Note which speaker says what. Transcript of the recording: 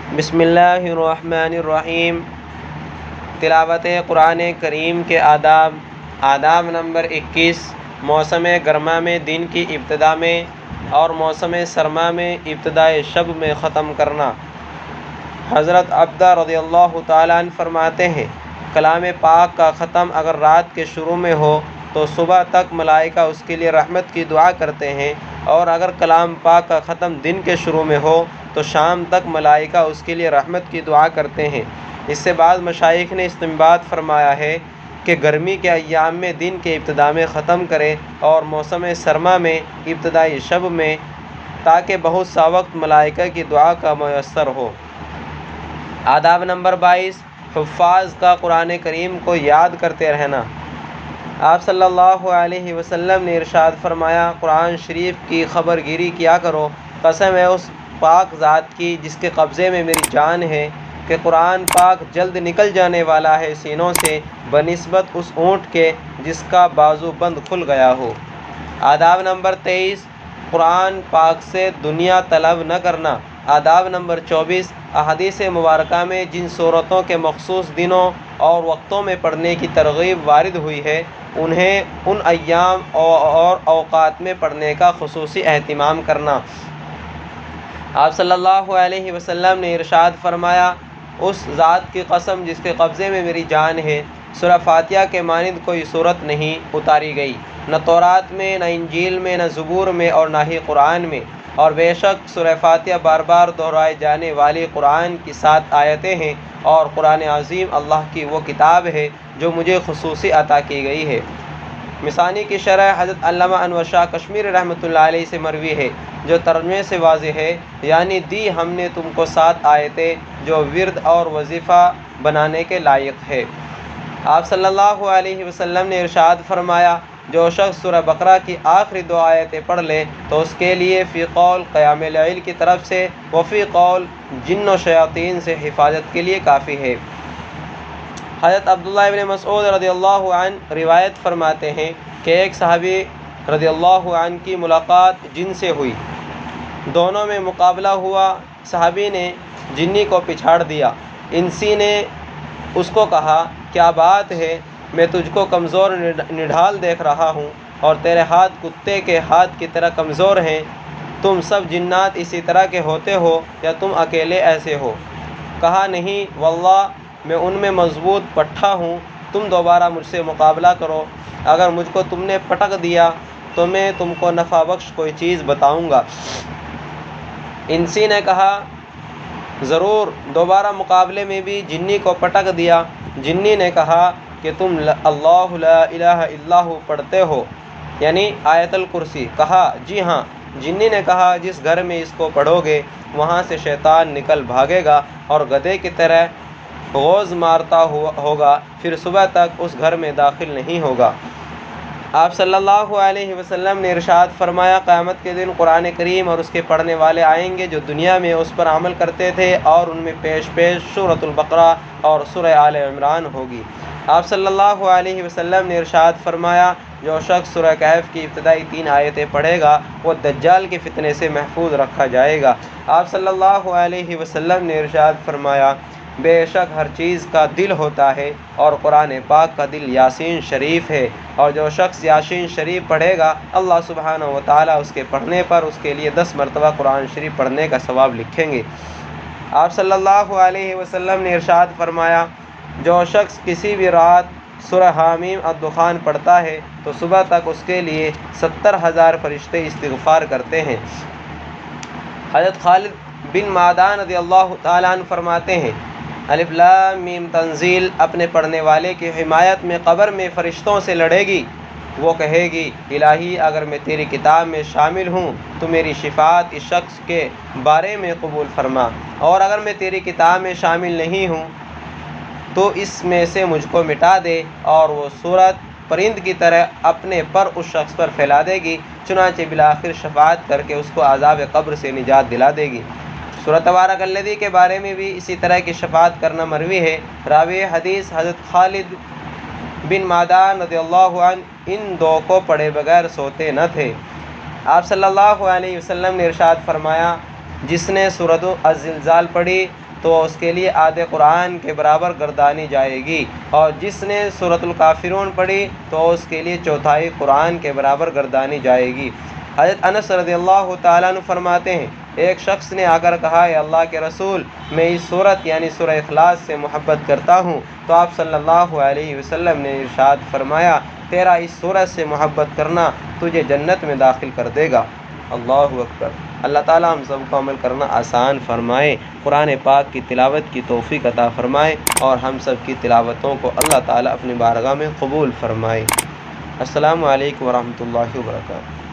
Speaker 1: بسم اللہ الرحمن الرحیم۔ تلاوت قرآن کریم کے آداب نمبر 21۔ موسم گرما میں دن کی ابتدا میں اور موسم سرما میں ابتدائے شب میں ختم کرنا۔ حضرت عبدہ رضی اللہ تعالیٰ عنہ فرماتے ہیں، کلام پاک کا ختم اگر رات کے شروع میں ہو تو صبح تک ملائکہ اس کے لیے رحمت کی دعا کرتے ہیں، اور اگر کلام پاک کا ختم دن کے شروع میں ہو تو شام تک ملائکہ اس کے لیے رحمت کی دعا کرتے ہیں۔ اس سے بعض مشائخ نے استنباط فرمایا ہے کہ گرمی کے ایام میں دن کے ابتدا میں ختم کرے اور موسم سرما میں ابتدائی شب میں، تاکہ بہت سا وقت ملائکہ کی دعا کا میسر ہو۔ آداب نمبر 22۔ حفاظ کا قرآن کریم کو یاد کرتے رہنا۔ آپ صلی اللہ علیہ وسلم نے ارشاد فرمایا، قرآن شریف کی خبر گیری کیا کرو۔ قسم ہے اس پاک ذات کی جس کے قبضے میں میری جان ہے کہ قرآن پاک جلد نکل جانے والا ہے سینوں سے بنسبت اس اونٹ کے جس کا بازو بند کھل گیا ہو۔ آداب نمبر 23۔ قرآن پاک سے دنیا طلب نہ کرنا۔ آداب نمبر 24۔ احادیث مبارکہ میں جن صورتوں کے مخصوص دنوں اور وقتوں میں پڑھنے کی ترغیب وارد ہوئی ہے انہیں ان ایام اور اوقات میں پڑھنے کا خصوصی اہتمام کرنا۔ آپ صلی اللہ علیہ وسلم نے ارشاد فرمایا، اس ذات کی قسم جس کے قبضے میں میری جان ہے، سورہ فاتحہ کے مانند کوئی صورت نہیں اتاری گئی، نہ تورات میں، نہ انجیل میں، نہ زبور میں، اور نہ ہی قرآن میں، اور بے شک سورہ فاتحہ بار بار دہرائے جانے والی قرآن کی 7 آیتیں ہیں، اور قرآن عظیم اللہ کی وہ کتاب ہے جو مجھے خصوصی عطا کی گئی ہے۔ مثانی کی شرح حضرت علامہ انور شاہ کشمیری رحمۃ اللہ علیہ سے مروی ہے، جو ترجمے سے واضح ہے، یعنی دی ہم نے تم کو 7 آیتیں جو ورد اور وظیفہ بنانے کے لائق ہے۔ آپ صلی اللہ علیہ وسلم نے ارشاد فرمایا، جو شخص سورہ بقرہ کی آخری 2 آیتیں پڑھ لے تو اس کے لیے فی قول قیام اللیل کی طرف سے وفی قول جن و شیاطین سے حفاظت کے لیے کافی ہے۔ حضرت عبداللہ ابن مسعود رضی اللہ عنہ روایت فرماتے ہیں کہ ایک صحابی رضی اللہ عنہ کی ملاقات جن سے ہوئی، دونوں میں مقابلہ ہوا۔ صحابی نے جنی کو پچھاڑ دیا، انسی نے اس کو کہا، کیا بات ہے، میں تجھ کو کمزور نڈھال دیکھ رہا ہوں اور تیرے ہاتھ کتے کے ہاتھ کی طرح کمزور ہیں، تم سب جنات اسی طرح کے ہوتے ہو یا تم اکیلے ایسے ہو؟ کہا، نہیں واللہ میں ان میں مضبوط پٹھا ہوں، تم دوبارہ مجھ سے مقابلہ کرو، اگر مجھ کو تم نے پٹک دیا تو میں تم کو نفع بخش کوئی چیز بتاؤں گا۔ انسی نے کہا، ضرور۔ دوبارہ مقابلے میں بھی جنی کو پٹک دیا۔ جنی نے کہا کہ تم اللہ لا الہ الا ہو پڑھتے ہو، یعنی آیت الکرسی؟ کہا، جی ہاں۔ جنی نے کہا، جس گھر میں اس کو پڑھو گے وہاں سے شیطان نکل بھاگے گا اور گدھے کی طرح غوز مارتا ہوگا، پھر صبح تک اس گھر میں داخل نہیں ہوگا۔ آپ صلی اللہ علیہ وسلم نے ارشاد فرمایا، قیامت کے دن قرآن کریم اور اس کے پڑھنے والے آئیں گے جو دنیا میں اس پر عمل کرتے تھے، اور ان میں پیش پیش سورۃ البقرہ اور سورہ آل عمران ہوگی۔ آپ صلی اللہ علیہ وسلم نے ارشاد فرمایا، جو شخص سورہ کہف کی ابتدائی 3 آیتیں پڑھے گا وہ دجال کے فتنے سے محفوظ رکھا جائے گا۔ آپ صلی اللہ علیہ وسلم نے ارشاد فرمایا، بے شک ہر چیز کا دل ہوتا ہے اور قرآن پاک کا دل یاسین شریف ہے، اور جو شخص یاسین شریف پڑھے گا اللہ سبحانہ و تعالیٰ اس کے پڑھنے پر اس کے لیے 10 مرتبہ قرآن شریف پڑھنے کا ثواب لکھیں گے۔ آپ صلی اللہ علیہ وسلم نے ارشاد فرمایا، جو شخص کسی بھی رات سورہ حامیم الدخان پڑھتا ہے تو صبح تک اس کے لیے 70,000 فرشتے استغفار کرتے ہیں۔ حضرت خالد بن معدان رضی اللہ تعالیٰ عنہ فرماتے ہیں، الف لام میم تنزیل اپنے پڑھنے والے کی حمایت میں قبر میں فرشتوں سے لڑے گی، وہ کہے گی، الہی اگر میں تیری کتاب میں شامل ہوں تو میری شفاعت اس شخص کے بارے میں قبول فرما، اور اگر میں تیری کتاب میں شامل نہیں ہوں تو اس میں سے مجھ کو مٹا دے، اور وہ صورت پرند کی طرح اپنے پر اس شخص پر پھیلا دے گی، چنانچہ بالآخر شفاعت کر کے اس کو عذاب قبر سے نجات دلا دے گی۔ سورۃ تبارک الذی کے بارے میں بھی اسی طرح کی شفاعت کرنا مروی ہے۔ راوی حدیث حضرت خالد بن معدان رضی اللہ عنہ ان 2 کو پڑھے بغیر سوتے نہ تھے۔ آپ صلی اللہ علیہ وسلم نے ارشاد فرمایا، جس نے سورۃ الزلزال پڑھی تو اس کے لیے آدھے قرآن کے برابر گردانی جائے گی، اور جس نے سورۃ الکافرون پڑھی تو اس کے لیے چوتھائی قرآن کے برابر گردانی جائے گی۔ حضرت انس رضی اللہ تعالیٰ عنہ فرماتے ہیں، ایک شخص نے آ کر کہا، اے اللہ کے رسول، میں اس صورت یعنی سورہ اخلاص سے محبت کرتا ہوں، تو آپ صلی اللہ علیہ وسلم نے ارشاد فرمایا، تیرا اس صورت سے محبت کرنا تجھے جنت میں داخل کر دے گا۔ اللہ اکبر۔ اللہ تعالیٰ ہم سب کو عمل کرنا آسان فرمائے، قرآن پاک کی تلاوت کی توفیق عطا فرمائے، اور ہم سب کی تلاوتوں کو اللہ تعالیٰ اپنی بارگاہ میں قبول فرمائے۔ السلام علیکم ورحمۃ اللہ وبرکاتہ۔